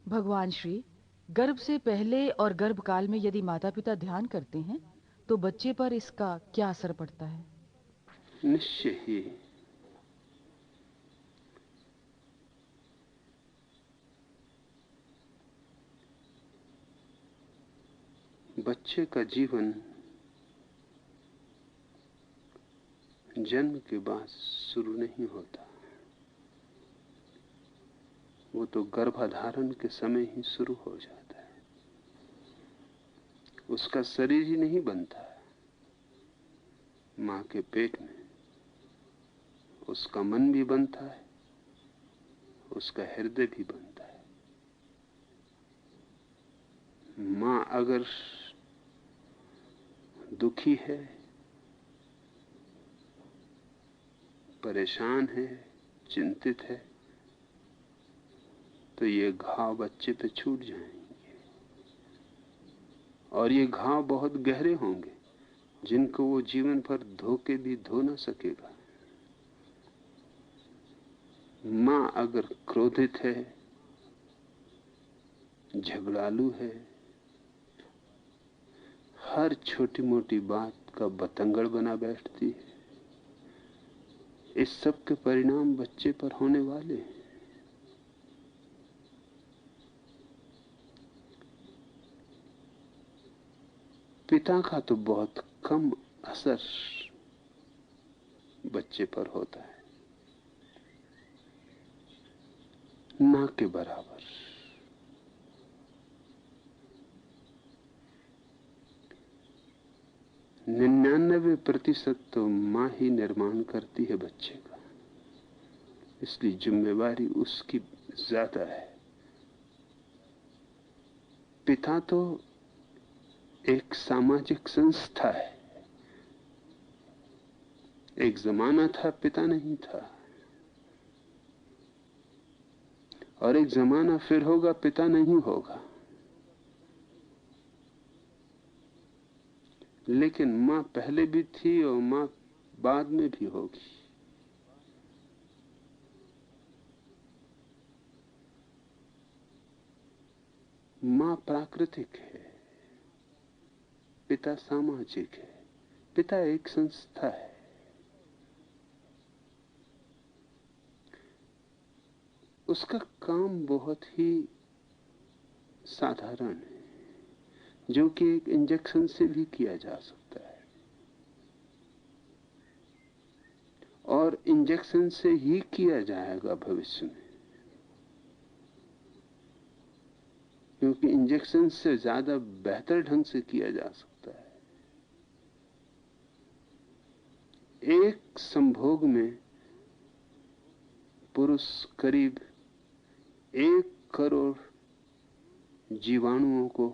भगवान श्री, गर्भ से पहले और गर्भकाल में यदि माता पिता ध्यान करते हैं तो बच्चे पर इसका क्या असर पड़ता है? निश्चय ही बच्चे का जीवन जन्म के बाद शुरू नहीं होता, वो तो गर्भाधारण के समय ही शुरू हो जाता है। उसका शरीर ही नहीं बनता मां के पेट में, उसका मन भी बनता है, उसका हृदय भी बनता है। मां अगर दुखी है, परेशान है, चिंतित है, तो ये घाव बच्चे पे छूट जाएंगे, और ये घाव बहुत गहरे होंगे जिनको वो जीवन भर धो के भी धो ना सकेगा। मां अगर क्रोधित है, झगड़ालू है, हर छोटी मोटी बात का बतंगड़ बना बैठती है, इस सब के परिणाम बच्चे पर होने वाले हैं। पिता का तो बहुत कम असर बच्चे पर होता है, ना के बराबर। 99% तो मां ही निर्माण करती है बच्चे का, इसलिए जिम्मेवारी उसकी ज्यादा है। पिता तो एक सामाजिक संस्था है। एक जमाना था पिता नहीं था, और एक जमाना फिर होगा पिता नहीं होगा, लेकिन मां पहले भी थी और मां बाद में भी होगी। मां प्राकृतिक है, पिता सामाजिक है। पिता एक संस्था है। उसका काम बहुत ही साधारण है, जो कि एक इंजेक्शन से भी किया जा सकता है, और इंजेक्शन से ही किया जाएगा भविष्य में, क्योंकि इंजेक्शन से ज्यादा बेहतर ढंग से किया जा सकता है। एक संभोग में पुरुष करीब 1 करोड़ जीवाणुओं को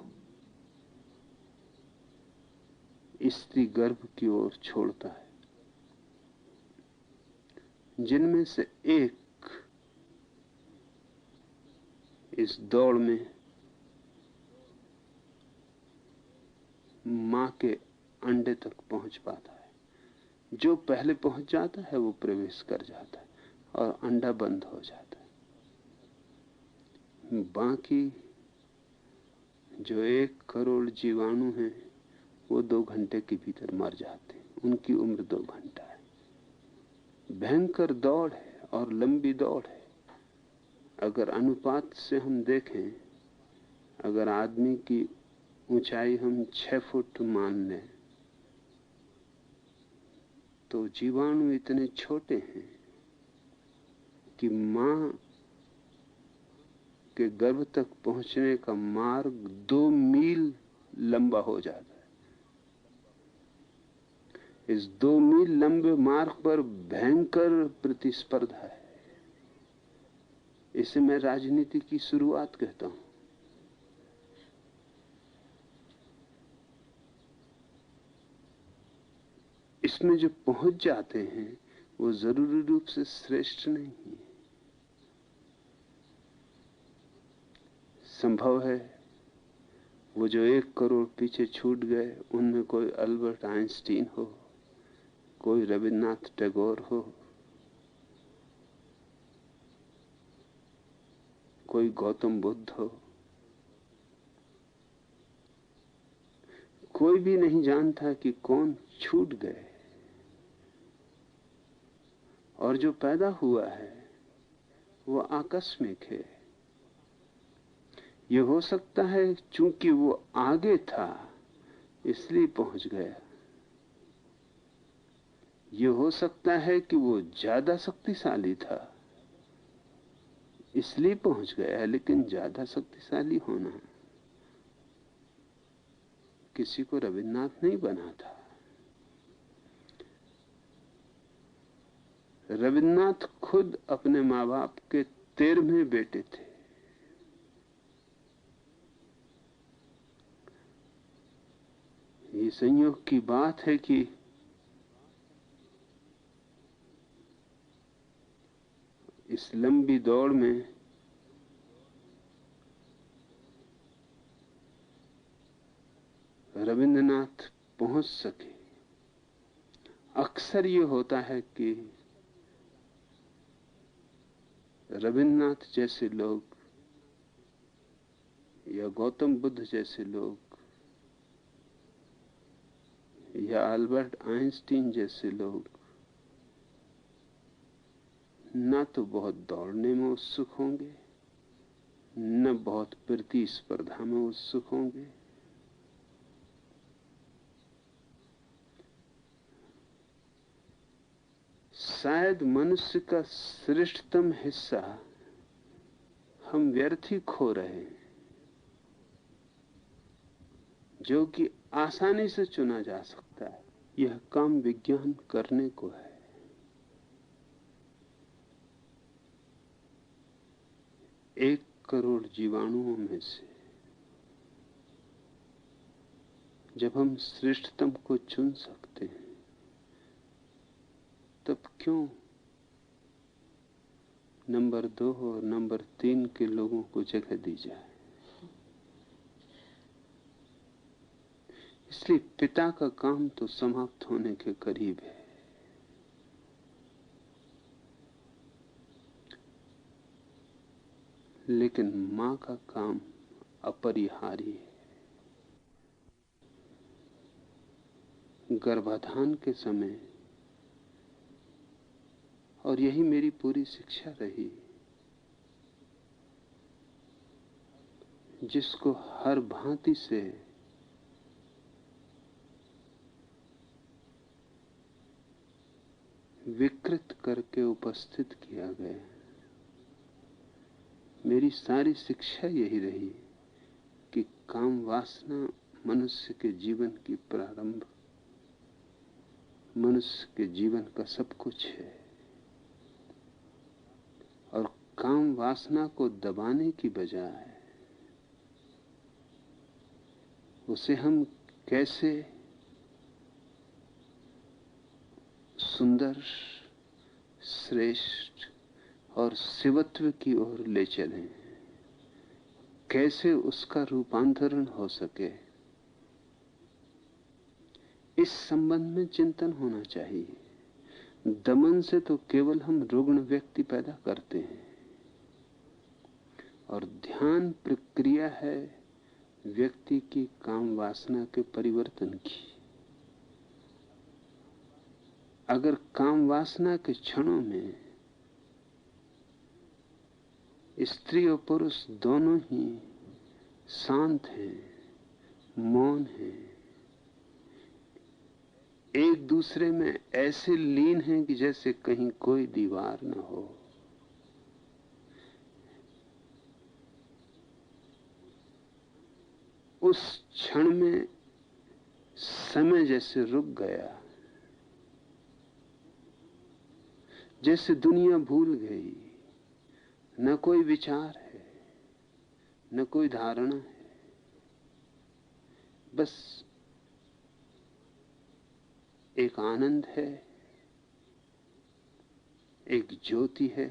स्त्री गर्भ की ओर छोड़ता है, जिनमें से एक इस दौड़ में मां के अंडे तक पहुंच पाता है। जो पहले पहुंच जाता है वो प्रवेश कर जाता है और अंडा बंद हो जाता है। बाकी जो 1 करोड़ जीवाणु हैं वो 2 घंटे के भीतर मर जाते हैं। उनकी उम्र 2 घंटा है। भयंकर दौड़ है और लंबी दौड़ है। अगर अनुपात से हम देखें, अगर आदमी की ऊंचाई हम 6 फुट मान लें, तो जीवाणु इतने छोटे हैं कि मां के गर्भ तक पहुंचने का मार्ग 2 मील लंबा हो जाता है। इस 2 मील लंबे मार्ग पर भयंकर प्रतिस्पर्धा है। इसे मैं राजनीति की शुरुआत कहता हूं। इसमें जो पहुंच जाते हैं वो जरूरी रूप से श्रेष्ठ नहीं है। संभव है वो जो 1 करोड़ पीछे छूट गए, उनमें कोई अल्बर्ट आइंस्टीन हो, कोई रविन्द्रनाथ टैगोर हो, कोई गौतम बुद्ध हो, कोई भी नहीं जानता कि कौन छूट गए, और जो पैदा हुआ है वो आकस्मिक है। ये हो सकता है चूंकि वो आगे था इसलिए पहुंच गया। ये हो सकता है कि वो ज्यादा शक्तिशाली था इसलिए पहुंच गया, लेकिन ज्यादा शक्तिशाली होना किसी को रविन्द्रनाथ नहीं बना था। रविन्द्रनाथ खुद अपने माँ बाप के 13वें बेटे थे। ये संयोग की बात है कि इस लंबी दौड़ में रविन्द्रनाथ पहुंच सके। अक्सर ये होता है कि रविन्द्रनाथ जैसे लोग या गौतम बुद्ध जैसे लोग या अल्बर्ट आइंस्टीन जैसे लोग न तो बहुत दौड़ने में उत्सुक होंगे, न बहुत प्रतिस्पर्धा में उत्सुक होंगे। शायद मनुष्य का श्रेष्ठतम हिस्सा हम व्यर्थ ही खो रहे हैं, जो कि आसानी से चुना जा सकता है। यह काम विज्ञान करने को है। 1 करोड़ जीवाणुओं में से जब हम श्रेष्ठतम को चुन सकते हैं, तब क्यों नंबर 2 और नंबर 3 के लोगों को जगह दी जाए। इसलिए पिता का काम तो समाप्त होने के करीब है। लेकिन मां का काम अपरिहार्य है। गर्भाधान के समय, और यही मेरी पूरी शिक्षा रही, जिसको हर भांति से विकृत करके उपस्थित किया गया। मेरी सारी शिक्षा यही रही कि काम वासना मनुष्य के जीवन की प्रारंभ, मनुष्य के जीवन का सब कुछ है। और काम वासना को दबाने की बजाय उसे हम कैसे सुंदर, श्रेष्ठ और शिवत्व की ओर ले चलें, कैसे उसका रूपांतरण हो सके, इस संबंध में चिंतन होना चाहिए। दमन से तो केवल हम रुग्ण व्यक्ति पैदा करते हैं, और ध्यान प्रक्रिया है व्यक्ति की काम वासना के परिवर्तन की। अगर काम वासना के क्षणों में स्त्री और पुरुष दोनों ही शांत हैं, मौन हैं, एक दूसरे में ऐसे लीन हैं कि जैसे कहीं कोई दीवार न हो, उस क्षण में समय जैसे रुक गया, जैसे दुनिया भूल गई। न कोई विचार है, न कोई धारणा है, बस एक आनंद है, एक ज्योति है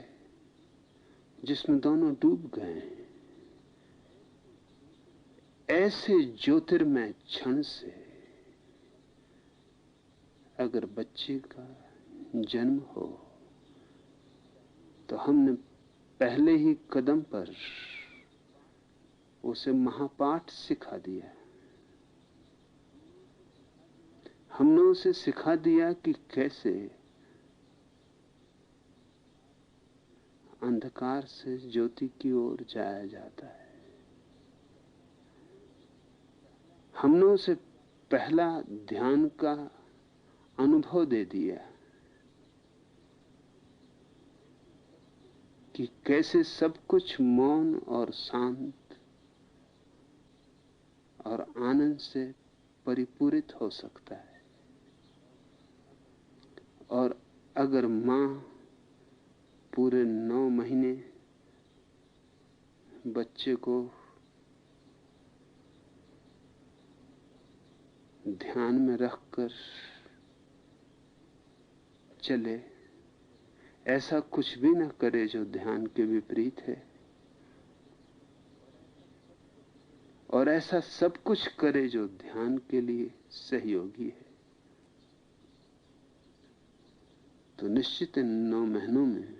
जिसमें दोनों डूब गए हैं। ऐसे ज्योतिर्मय क्षण से अगर बच्चे का जन्म हो तो हमने पहले ही कदम पर उसे महापाठ सिखा दिया। हमने उसे सिखा दिया कि कैसे अंधकार से ज्योति की ओर जाया जाता है। हमने उसे पहला ध्यान का अनुभव दे दिया कि कैसे सब कुछ मौन और शांत और आनंद से परिपूरित हो सकता है। और अगर मां पूरे 9 महीने बच्चे को ध्यान में रखकर चले, ऐसा कुछ भी न करे जो ध्यान के विपरीत है, और ऐसा सब कुछ करे जो ध्यान के लिए सहयोगी है, तो निश्चित इन 9 महीनों में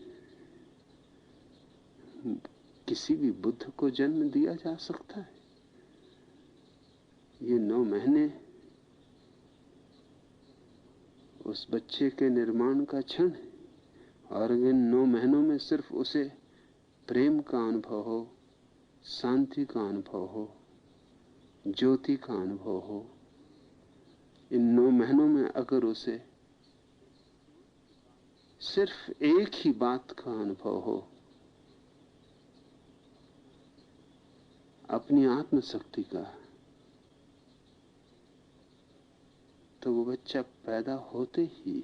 किसी भी बुद्ध को जन्म दिया जा सकता है। ये 9 महीने उस बच्चे के निर्माण का क्षण है, और इन 9 महीनों में सिर्फ उसे प्रेम का अनुभव हो, शांति का अनुभव हो, ज्योति का अनुभव हो, इन 9 महीनों में अगर उसे सिर्फ एक ही बात का अनुभव हो, अपनी आत्मशक्ति का, तो वो बच्चा पैदा होते ही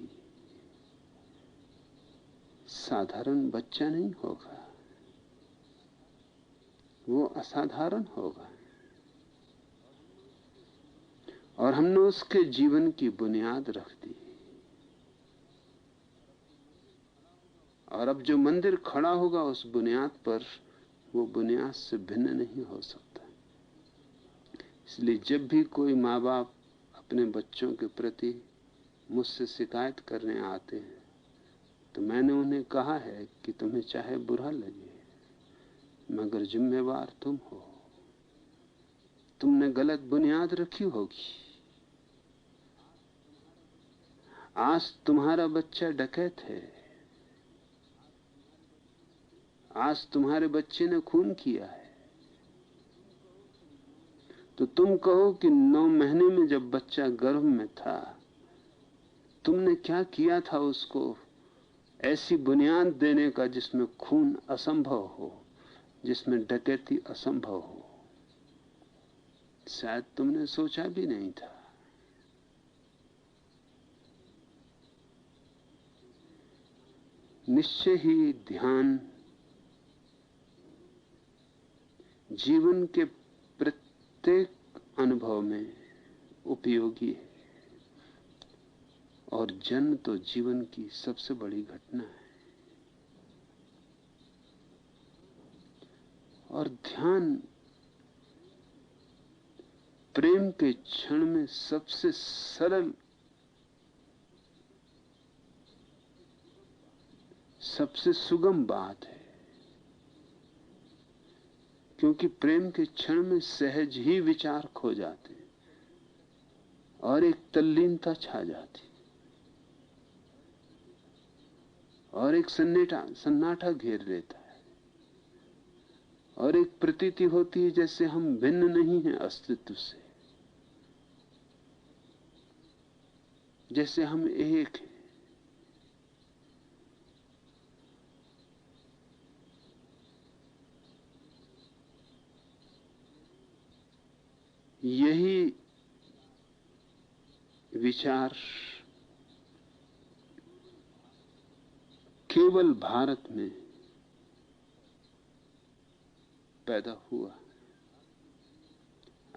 साधारण बच्चा नहीं होगा, वो असाधारण होगा। और हमने उसके जीवन की बुनियाद रख दी, और अब जो मंदिर खड़ा होगा उस बुनियाद पर, वो बुनियाद से भिन्न नहीं हो सकता। इसलिए जब भी कोई माँ बाप अपने बच्चों के प्रति मुझसे शिकायत करने आते हैं, तो मैंने उन्हें कहा है कि तुम्हें चाहे बुरा लगे, मगर जिम्मेवार तुम हो। तुमने गलत बुनियाद रखी होगी। आज तुम्हारा बच्चा डकैत है, आज तुम्हारे बच्चे ने खून किया है, तो तुम कहो कि 9 महीने में जब बच्चा गर्भ में था, तुमने क्या किया था उसको ऐसी बुनियाद देने का जिसमें खून असंभव हो, जिसमें डकैती असंभव हो। शायद तुमने सोचा भी नहीं था। निश्चय ही ध्यान जीवन के प्रत्येक अनुभव में उपयोगी है, और जन्म तो जीवन की सबसे बड़ी घटना है। और ध्यान प्रेम के क्षण में सबसे सरल, सबसे सुगम बात है, क्योंकि प्रेम के क्षण में सहज ही विचार खो जाते हैं और एक तल्लीनता छा जाती, और एक सन्नाटा घेर लेता है, और एक प्रतीति होती है जैसे हम भिन्न नहीं हैं अस्तित्व से, जैसे हम एक हैं। यही विचार केवल भारत में पैदा हुआ।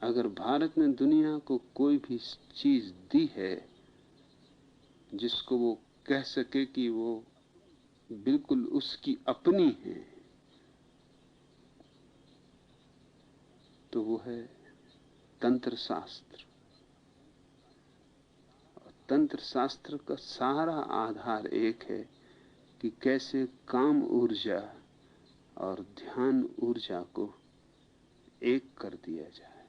अगर भारत ने दुनिया को कोई भी चीज दी है जिसको वो कह सके कि वो बिल्कुल उसकी अपनी है, तो वो है तंत्र शास्त्र। और तंत्र शास्त्र का सारा आधार एक है कि कैसे काम ऊर्जा और ध्यान ऊर्जा को एक कर दिया जाए।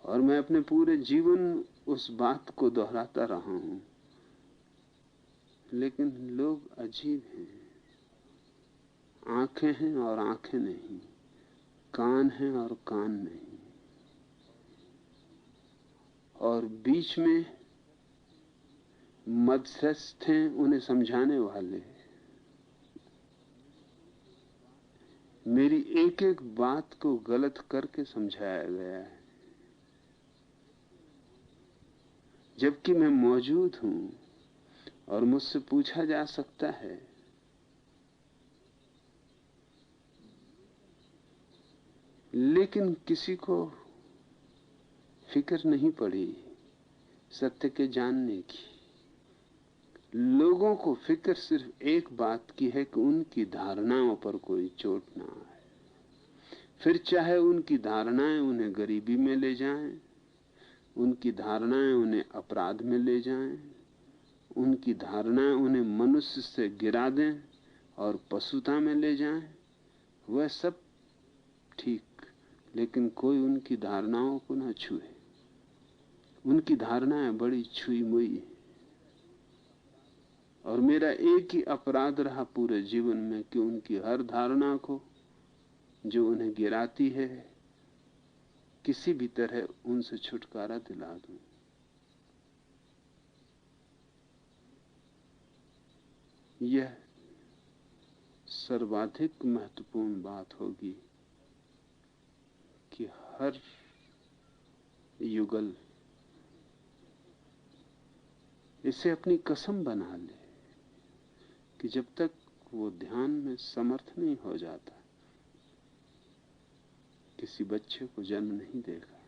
और मैं अपने पूरे जीवन उस बात को दोहराता रहा हूं, लेकिन लोग अजीब हैं। आंखें हैं और आंखें नहीं, कान हैं और कान नहीं, और बीच में मध्यस्थ हैं उन्हें समझाने वाले। मेरी एक एक बात को गलत करके समझाया गया है, जबकि मैं मौजूद हूं और मुझसे पूछा जा सकता है लेकिन किसी को फिक्र नहीं पड़ी सत्य के जानने की। लोगों को फिक्र सिर्फ एक बात की है कि उनकी धारणाओं पर कोई चोट ना आए। फिर चाहे उनकी धारणाएं उन्हें गरीबी में ले जाएं, उनकी धारणाएं उन्हें अपराध में ले जाएं, उनकी धारणाएं उन्हें मनुष्य से गिरा दें और पशुता में ले जाएं, वह सब ठीक, लेकिन कोई उनकी धारणाओं को न छुए। उनकी धारणाएं बड़ी छुई मुई है। और मेरा एक ही अपराध रहा पूरे जीवन में कि उनकी हर धारणा को जो उन्हें गिराती है किसी भी तरह उनसे छुटकारा दिला दूं। यह सर्वाधिक महत्वपूर्ण बात होगी कि हर युगल इसे अपनी कसम बना ले कि जब तक वो ध्यान में समर्थ नहीं हो जाता किसी बच्चे को जन्म नहीं देगा।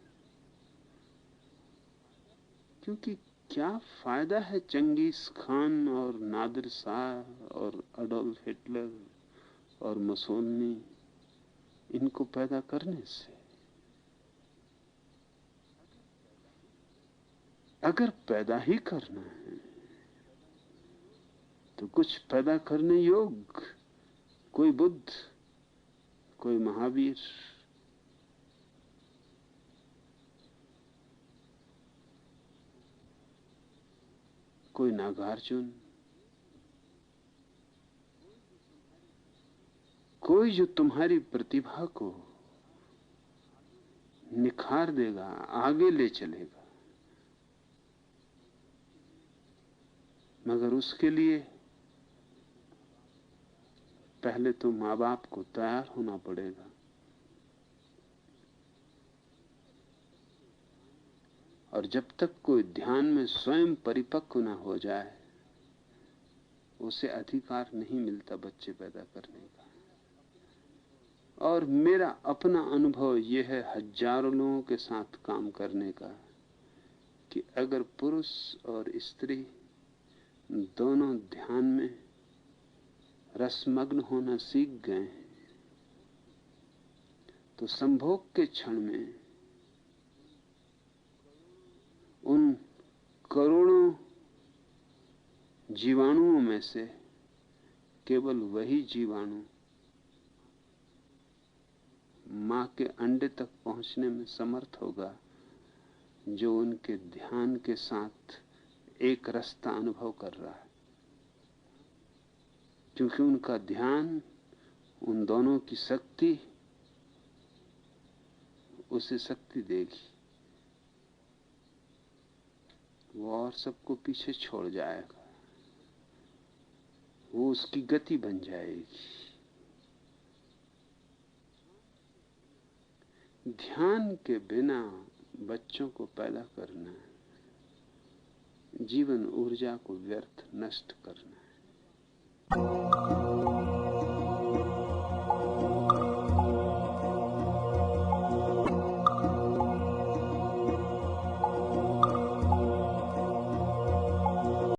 क्योंकि क्या फायदा है चंगेज खान और नादिर शाह और अडोल्फ हिटलर और मुसोलिनी इनको पैदा करने से? अगर पैदा ही करना है तो कुछ पैदा करने योग्य, कोई बुद्ध, कोई महावीर, कोई नागार्जुन, कोई जो तुम्हारी प्रतिभा को निखार देगा, आगे ले चलेगा। मगर उसके लिए पहले तो मां बाप को तैयार होना पड़ेगा। और जब तक कोई ध्यान में स्वयं परिपक्व न हो जाए उसे अधिकार नहीं मिलता बच्चे पैदा करने का। और मेरा अपना अनुभव यह है हजारों लोगों के साथ काम करने का कि अगर पुरुष और स्त्री दोनों ध्यान में रसमग्न होना सीख गए तो संभोग के क्षण में उन करोड़ों जीवाणुओं में से केवल वही जीवाणु मां के अंडे तक पहुंचने में समर्थ होगा जो उनके ध्यान के साथ एक रास्ता अनुभव कर रहा है। क्योंकि उनका ध्यान उन दोनों की शक्ति उसे शक्ति देगी। वो और सबको पीछे छोड़ जाएगा, वो उसकी गति बन जाएगी। ध्यान के बिना बच्चों को पैदा करना जीवन ऊर्जा को व्यर्थ नष्ट करना है।